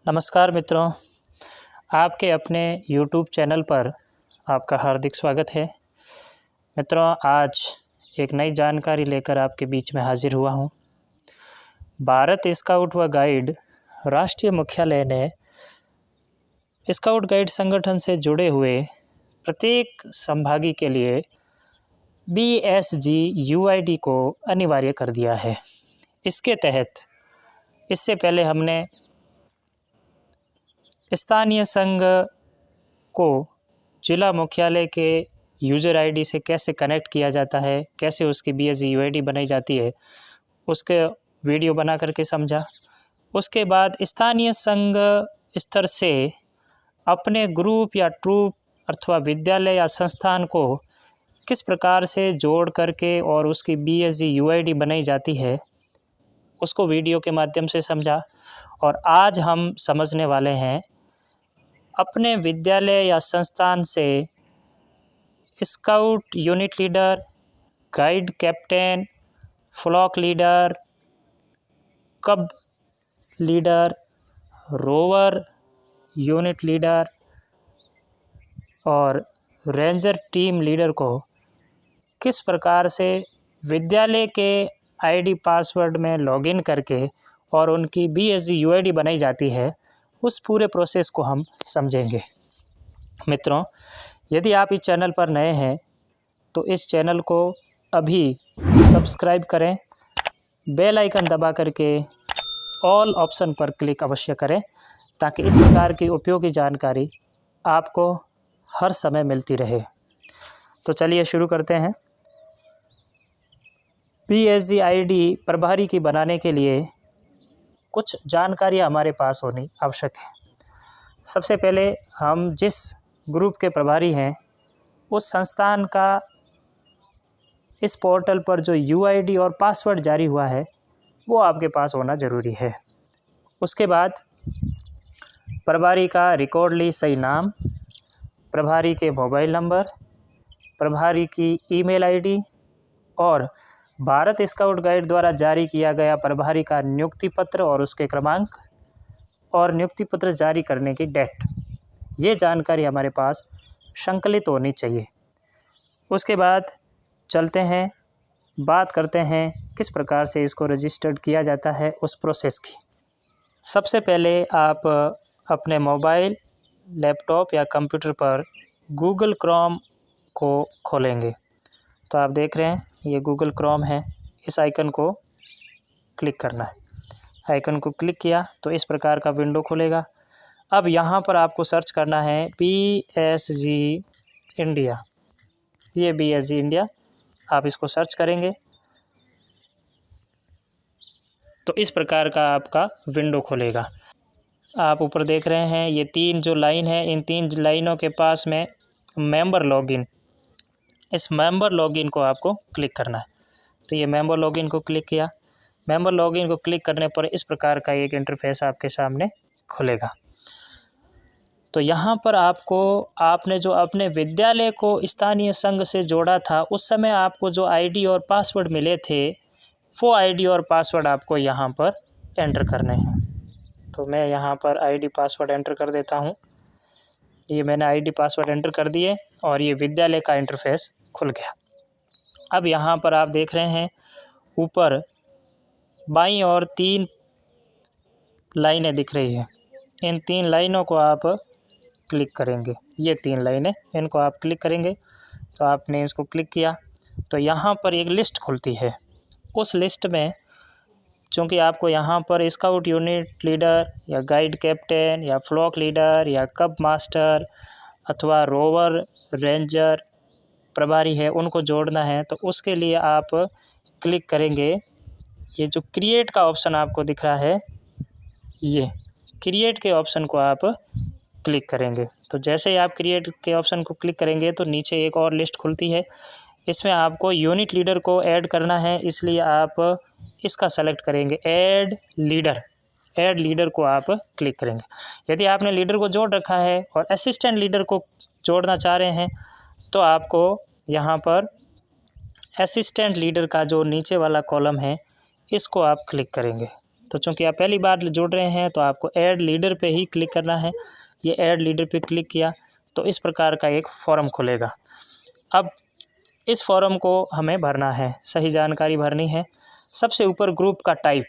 नमस्कार मित्रों, आपके अपने YouTube चैनल पर आपका हार्दिक स्वागत है। मित्रों, आज एक नई जानकारी लेकर आपके बीच में हाजिर हुआ हूँ। भारत स्काउट व गाइड राष्ट्रीय मुख्यालय ने स्काउट गाइड संगठन से जुड़े हुए प्रत्येक संभागी के लिए BSG UID को अनिवार्य कर दिया है। इसके तहत इससे पहले हमने स्थानीय संघ को जिला मुख्यालय के यूज़र आईडी से कैसे कनेक्ट किया जाता है, कैसे उसकी BSG UID बनाई जाती है, उसके वीडियो बना करके समझा। उसके बाद स्थानीय संघ स्तर से अपने ग्रुप या ट्रूप अथवा विद्यालय या संस्थान को किस प्रकार से जोड़ करके और उसकी BSG UID बनाई जाती है, उसको वीडियो के माध्यम से समझा। और आज हम समझने वाले हैं अपने विद्यालय या संस्थान से scout unit leader, guide captain, flock leader, cub leader, rover unit leader और रेंजर टीम लीडर को किस प्रकार से विद्यालय के आईडी पासवर्ड में लॉगिन करके और उनकी BSG UID बनाई जाती है, उस पूरे प्रोसेस को हम समझेंगे। मित्रों, यदि आप इस चैनल पर नए हैं तो इस चैनल को अभी सब्सक्राइब करें, बेल आइकन दबा करके ऑल ऑप्शन पर क्लिक अवश्य करें ताकि इस प्रकार की उपयोगी जानकारी आपको हर समय मिलती रहे। तो चलिए शुरू करते हैं। BSG ID प्रभारी की बनाने के लिए कुछ जानकारी हमारे पास होनी आवश्यक है। सबसे पहले हम जिस ग्रुप के प्रभारी हैं उस संस्थान का इस पोर्टल पर जो UID और पासवर्ड जारी हुआ है वो आपके पास होना ज़रूरी है। उसके बाद प्रभारी का रिकॉर्ड ली सही नाम, प्रभारी के मोबाइल नंबर, प्रभारी की ईमेल ID और भारत स्काउट गाइड द्वारा जारी किया गया प्रभारी का नियुक्ति पत्र और उसके क्रमांक और नियुक्ति पत्र जारी करने की डेट, ये जानकारी हमारे पास संकलित होनी चाहिए। उसके बाद चलते हैं, बात करते हैं किस प्रकार से इसको रजिस्टर्ड किया जाता है उस प्रोसेस की। सबसे पहले आप अपने मोबाइल, लैपटॉप या कंप्यूटर पर गूगल क्रोम को खोलेंगे। तो आप देख रहे हैं ये गूगल क्रोम है, इस आइकन को क्लिक करना है। आइकन को क्लिक किया तो इस प्रकार का विंडो खुलेगा। अब यहाँ पर आपको सर्च करना है BSG इंडिया, ये BSG इंडिया, आप इसको सर्च करेंगे तो इस प्रकार का आपका विंडो खुलेगा। आप ऊपर देख रहे हैं ये तीन जो लाइन है, इन तीन लाइनों के पास में मेंबर लॉगिन, इस मेंबर लॉगिन को आपको क्लिक करना है। तो ये मेंबर लॉगिन को क्लिक किया। मेंबर लॉगिन को क्लिक करने पर इस प्रकार का एक इंटरफेस आपके सामने खुलेगा। तो यहाँ पर आपने जो अपने विद्यालय को स्थानीय संघ से जोड़ा था उस समय आपको जो ID और पासवर्ड मिले थे वो ID और पासवर्ड आपको यहाँ पर एंटर करने हैं। तो मैं यहाँ पर ID पासवर्ड एंटर कर देता हूँ। ये मैंने ID पासवर्ड एंटर कर दिए और ये विद्यालय का इंटरफेस खुल गया। अब यहाँ पर आप देख रहे हैं ऊपर बाईं ओर 3 लाइनें दिख रही हैं, इन 3 लाइनों को आप क्लिक करेंगे। ये 3 लाइनें, इनको आप क्लिक करेंगे। तो आपने इसको क्लिक किया तो यहाँ पर एक लिस्ट खुलती है। उस लिस्ट में चूँकि आपको यहाँ पर स्काउट यूनिट लीडर या गाइड कैप्टन या फ्लॉक लीडर या कब मास्टर अथवा रोवर रेंजर प्रभारी है उनको जोड़ना है, तो उसके लिए आप क्लिक करेंगे। ये जो क्रिएट का ऑप्शन आपको दिख रहा है, ये क्रिएट के ऑप्शन को आप क्लिक करेंगे। तो जैसे ही आप क्रिएट के ऑप्शन को क्लिक करेंगे तो नीचे एक और लिस्ट खुलती है। इसमें आपको यूनिट लीडर को ऐड करना है, इसलिए आप इसका सेलेक्ट करेंगे ऐड लीडर। ऐड लीडर को आप क्लिक करेंगे। यदि आपने लीडर को जोड़ रखा है और असिस्टेंट लीडर को जोड़ना चाह रहे हैं तो आपको यहाँ पर असिस्टेंट लीडर का जो नीचे वाला कॉलम है इसको आप क्लिक करेंगे। तो चूँकि आप पहली बार जुड़ रहे हैं तो आपको ऐड लीडर पे ही क्लिक करना है। ये ऐड लीडर पे क्लिक किया तो इस प्रकार का एक फॉर्म खुलेगा। अब इस फॉर्म को हमें भरना है, सही जानकारी भरनी है। सबसे ऊपर ग्रुप का टाइप,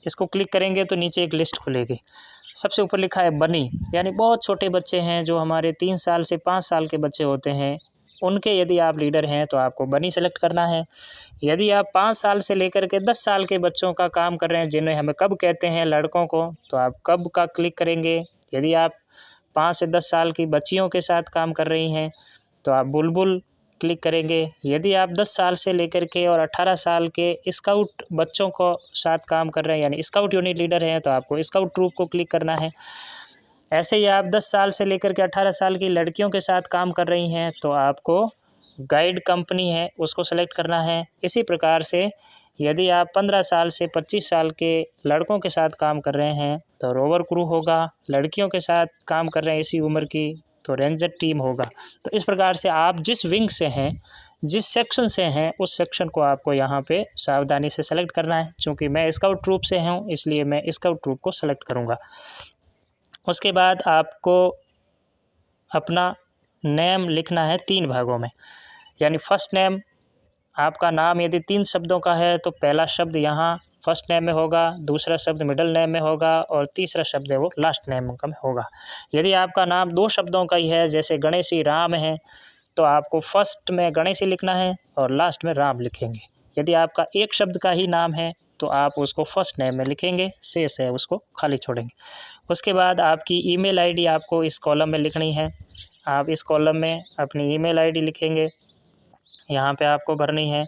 इसको क्लिक करेंगे तो नीचे एक लिस्ट खुलेगी। सबसे ऊपर लिखा है बनी, यानी बहुत छोटे बच्चे हैं जो हमारे 3 साल से 5 साल के बच्चे होते हैं, उनके यदि आप लीडर हैं तो आपको बनी सेलेक्ट करना है। यदि आप 5 साल से लेकर के 10 साल के बच्चों का काम कर रहे हैं, जिन्हें हमें कब कहते हैं लड़कों को, तो आप कब का क्लिक करेंगे। यदि आप 5 से 10 साल की बच्चियों के साथ काम कर रही हैं तो आप बुलबुल क्लिक करेंगे। यदि आप 10 साल से लेकर के और 18 साल के स्काउट बच्चों को साथ काम कर रहे हैं, यानी स्काउट यूनिट लीडर हैं, तो आपको स्काउट ट्रूप को क्लिक करना है। ऐसे ही आप 10 साल से लेकर के 18 साल की लड़कियों के साथ काम कर रही हैं तो आपको गाइड कंपनी है उसको सेलेक्ट करना है। इसी प्रकार से यदि आप 15 साल से 25 साल के लड़कों के साथ काम कर रहे हैं तो रोवर क्रू होगा, लड़कियों के साथ काम कर रहे हैं इसी उम्र की तो रेंजर टीम होगा। तो इस प्रकार से आप जिस विंग से हैं, जिस सेक्शन से हैं, उस सेक्शन को आपको यहाँ पे सावधानी से सेलेक्ट करना है। चूँकि मैं स्काउट ट्रूप से हूँ इसलिए मैं स्काउट ट्रूप को सेलेक्ट करूँगा। उसके बाद आपको अपना नेम लिखना है 3 भागों में, यानी फर्स्ट नेम, आपका नाम यदि 3 शब्दों का है तो पहला शब्द यहाँ फर्स्ट नेम में होगा, दूसरा शब्द मिडिल नेम में होगा और तीसरा शब्द है वो लास्ट नेम में होगा। यदि आपका नाम 2 शब्दों का ही है, जैसे गणेशी राम है, तो आपको फर्स्ट में गणेशी लिखना है और लास्ट में राम लिखेंगे। यदि आपका 1 शब्द का ही नाम है तो आप उसको फर्स्ट नेम में लिखेंगे, शेष है उसको खाली छोड़ेंगे। उसके बाद आपकी ईमेल आईडी आपको इस कॉलम में लिखनी है। आप इस कॉलम में अपनी ईमेल आईडी लिखेंगे, यहाँ पे आपको भरनी है।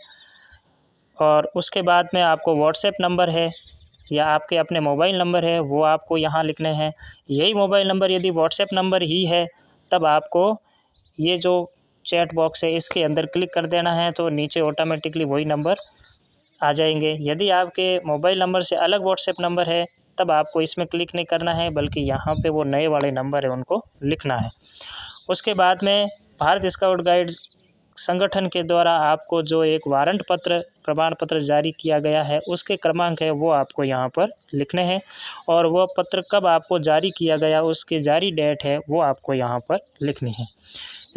और उसके बाद में आपको व्हाट्सएप नंबर है या आपके अपने मोबाइल नंबर है वो आपको यहाँ लिखने हैं। यही मोबाइल नंबर यदि व्हाट्सएप नंबर ही है तब आपको ये जो चैट बॉक्स है इसके अंदर क्लिक कर देना है, तो नीचे ऑटोमेटिकली वही नंबर आ जाएंगे। यदि आपके मोबाइल नंबर से अलग व्हाट्सएप नंबर है तब आपको इसमें क्लिक नहीं करना है, बल्कि यहाँ पे वो नए वाले नंबर है उनको लिखना है। उसके बाद में भारत स्काउट गाइड संगठन के द्वारा आपको जो एक वारंट पत्र प्रमाण पत्र जारी किया गया है उसके क्रमांक है वो आपको यहाँ पर लिखने हैं, और वह पत्र कब आपको जारी किया गया उसकी जारी डेट है वो आपको यहाँ पर लिखनी है।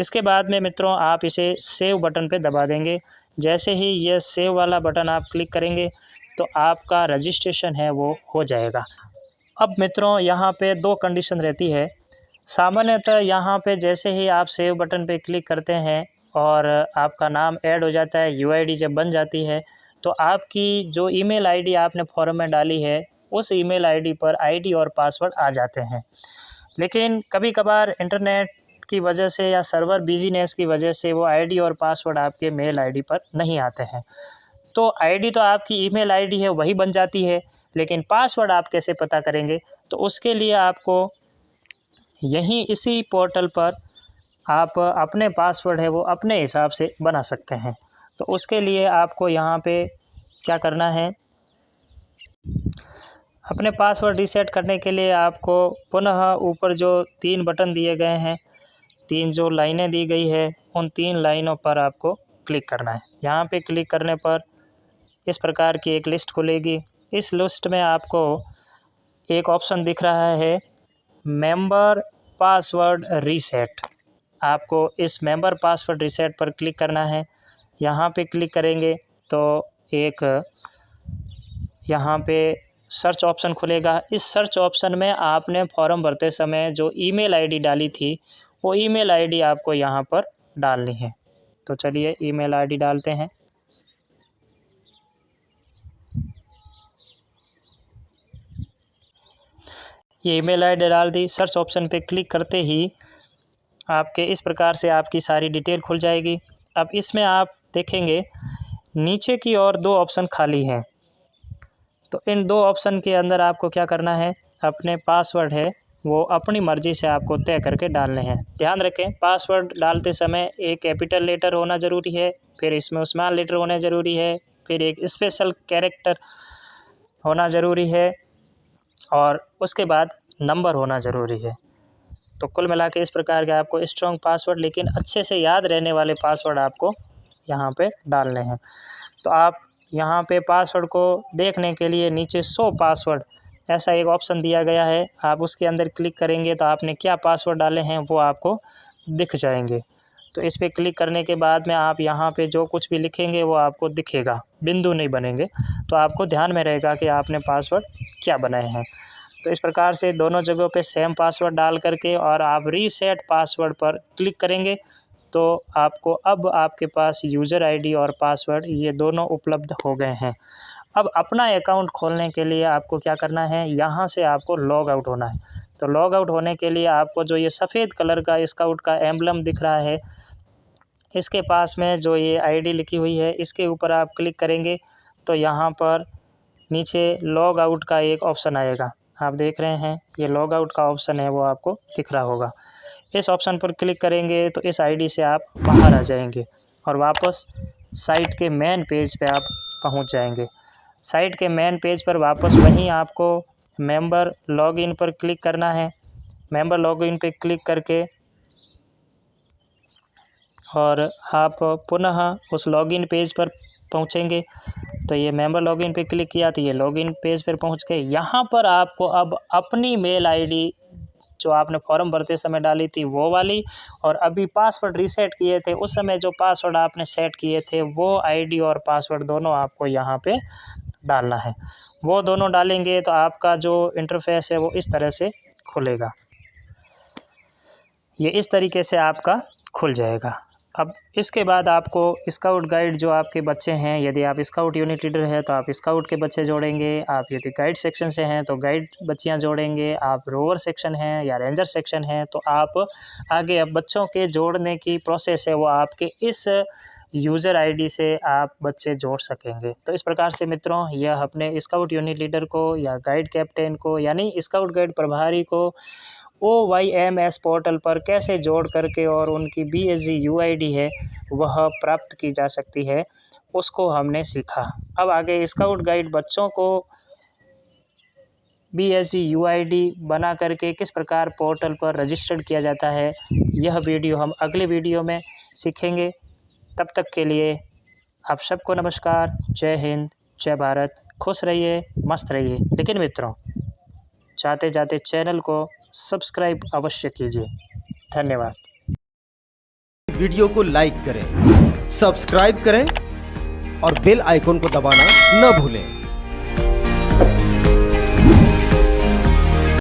इसके बाद में मित्रों आप इसे सेव बटन पे दबा देंगे। जैसे ही ये सेव वाला बटन आप क्लिक करेंगे तो आपका रजिस्ट्रेशन है वो हो जाएगा। अब मित्रों यहाँ पे 2 कंडीशन रहती है। सामान्यतः यहाँ पे जैसे ही आप सेव बटन पे क्लिक करते हैं और आपका नाम ऐड हो जाता है, यूआईडी जब बन जाती है तो आपकी जो ईमेल आईडी आपने फॉर्म में डाली है उस ईमेल आईडी पर आईडी और पासवर्ड आ जाते हैं। लेकिन कभी कभार इंटरनेट की वजह से या सर्वर बिजीनेस की वजह से वो आईडी और पासवर्ड आपके मेल आईडी पर नहीं आते हैं। तो आईडी तो आपकी ईमेल आईडी है वही बन जाती है, लेकिन पासवर्ड आप कैसे पता करेंगे? तो उसके लिए आपको यहीं इसी पोर्टल पर आप अपने पासवर्ड है वो अपने हिसाब से बना सकते हैं। तो उसके लिए आपको यहाँ पे क्या करना है, अपने पासवर्ड रीसेट करने के लिए आपको पुनः ऊपर जो 3 बटन दिए गए हैं, 3 जो लाइनें दी गई है उन 3 लाइनों पर आपको क्लिक करना है। यहाँ पे क्लिक करने पर इस प्रकार की एक लिस्ट खुलेगी। इस लिस्ट में आपको एक ऑप्शन दिख रहा है मेंबर पासवर्ड रीसेट। आपको इस मेंबर पासवर्ड रीसेट पर क्लिक करना है। यहाँ पे क्लिक करेंगे तो एक यहाँ पे सर्च ऑप्शन खुलेगा। इस सर्च ऑप्शन में आपने फॉर्म भरते समय जो ईमेल आईडी डाली थी वो ईमेल आईडी आपको यहाँ पर डालनी है। तो चलिए ईमेल आईडी डालते हैं। ये ईमेल आईडी डाल दी। सर्च ऑप्शन पे क्लिक करते ही आपके इस प्रकार से आपकी सारी डिटेल खुल जाएगी। अब इसमें आप देखेंगे नीचे की ओर 2 ऑप्शन खाली हैं। तो इन 2 ऑप्शन के अंदर आपको क्या करना है, अपने पासवर्ड है वो अपनी मर्ज़ी से आपको तय करके डालने हैं। ध्यान रखें पासवर्ड डालते समय एक कैपिटल लेटर होना ज़रूरी है, फिर इसमें स्मॉल लेटर होना ज़रूरी है, फिर एक स्पेशल कैरेक्टर होना ज़रूरी है और उसके बाद नंबर होना ज़रूरी है। तो कुल मिला के इस प्रकार के आपको स्ट्रॉन्ग पासवर्ड लेकिन अच्छे से याद रहने वाले पासवर्ड आपको यहाँ पे डालने हैं। तो आप यहाँ पे पासवर्ड को देखने के लिए नीचे शो पासवर्ड ऐसा एक ऑप्शन दिया गया है, आप उसके अंदर क्लिक करेंगे तो आपने क्या पासवर्ड डाले हैं वो आपको दिख जाएंगे। तो इस पर क्लिक करने के बाद में आप यहाँ पे जो कुछ भी लिखेंगे वो आपको दिखेगा, बिंदु नहीं बनेंगे, तो आपको ध्यान में रहेगा कि आपने पासवर्ड क्या बनाए हैं। तो इस प्रकार से दोनों जगहों पे सेम पासवर्ड डाल करके और आप रीसेट पासवर्ड पर क्लिक करेंगे तो आपको अब आपके पास यूज़र आईडी और पासवर्ड ये दोनों उपलब्ध हो गए हैं। अब अपना अकाउंट खोलने के लिए आपको क्या करना है, यहाँ से आपको लॉग आउट होना है। तो लॉग आउट होने के लिए आपको जो ये सफ़ेद कलर का स्काउट का एम्बलम दिख रहा है, इसके पास में जो ये आईडी लिखी हुई है इसके ऊपर आप क्लिक करेंगे तो यहाँ पर नीचे लॉग आउट का एक ऑप्शन आएगा, आप देख रहे हैं ये लॉग आउट का ऑप्शन है वो आपको दिख रहा होगा। इस ऑप्शन पर क्लिक करेंगे तो इस आईडी से आप बाहर आ जाएंगे और वापस साइट के मेन पेज पे आप पहुंच जाएंगे। साइट के मेन पेज पर वापस वहीं आपको मेंबर लॉगिन पर क्लिक करना है। मेंबर लॉगिन पे क्लिक करके और आप पुनः उस लॉगिन पेज पर पहुंचेंगे। तो ये मेंबर लॉगिन पे क्लिक किया तो ये लॉगिन पेज पर पहुंच गए। यहाँ पर आपको अब अपनी मेल आईडी जो आपने फॉर्म भरते समय डाली थी वो वाली और अभी पासवर्ड रीसेट किए थे उस समय जो पासवर्ड आपने सेट किए थे वो आईडी और पासवर्ड दोनों आपको यहाँ पे डालना है। वो दोनों डालेंगे तो आपका जो इंटरफेस है वो इस तरह से खुलेगा, ये इस तरीके से आपका खुल जाएगा। अब इसके बाद आपको स्काउट गाइड जो आपके बच्चे हैं, यदि आप स्काउट यूनिट लीडर हैं तो आप स्काउट के बच्चे जोड़ेंगे, आप यदि गाइड सेक्शन से हैं तो गाइड बच्चियां जोड़ेंगे, आप रोवर सेक्शन हैं या रेंजर सेक्शन हैं तो आप आगे अब बच्चों के जोड़ने की प्रोसेस है वो आपके इस यूज़र आईडी से आप बच्चे जोड़ सकेंगे। तो इस प्रकार से मित्रों यह अपने स्काउट यूनिट लीडर को या गाइड कैप्टन को यानी स्काउट गाइड प्रभारी को OYMS पोर्टल पर कैसे जोड़ करके और उनकी BSG UID है वह प्राप्त की जा सकती है, उसको हमने सीखा। अब आगे स्काउट गाइड बच्चों को BSG UID बना करके किस प्रकार पोर्टल पर रजिस्टर्ड किया जाता है, यह वीडियो हम अगले वीडियो में सीखेंगे। तब तक के लिए आप सबको नमस्कार, जय हिंद, जय भारत, खुश रहिए, मस्त रहिए। लेकिन मित्रों जाते जाते चैनल को सब्सक्राइब अवश्य कीजिए। धन्यवाद। वीडियो को लाइक करें, सब्सक्राइब करें और बेल आइकन को दबाना न भूलें।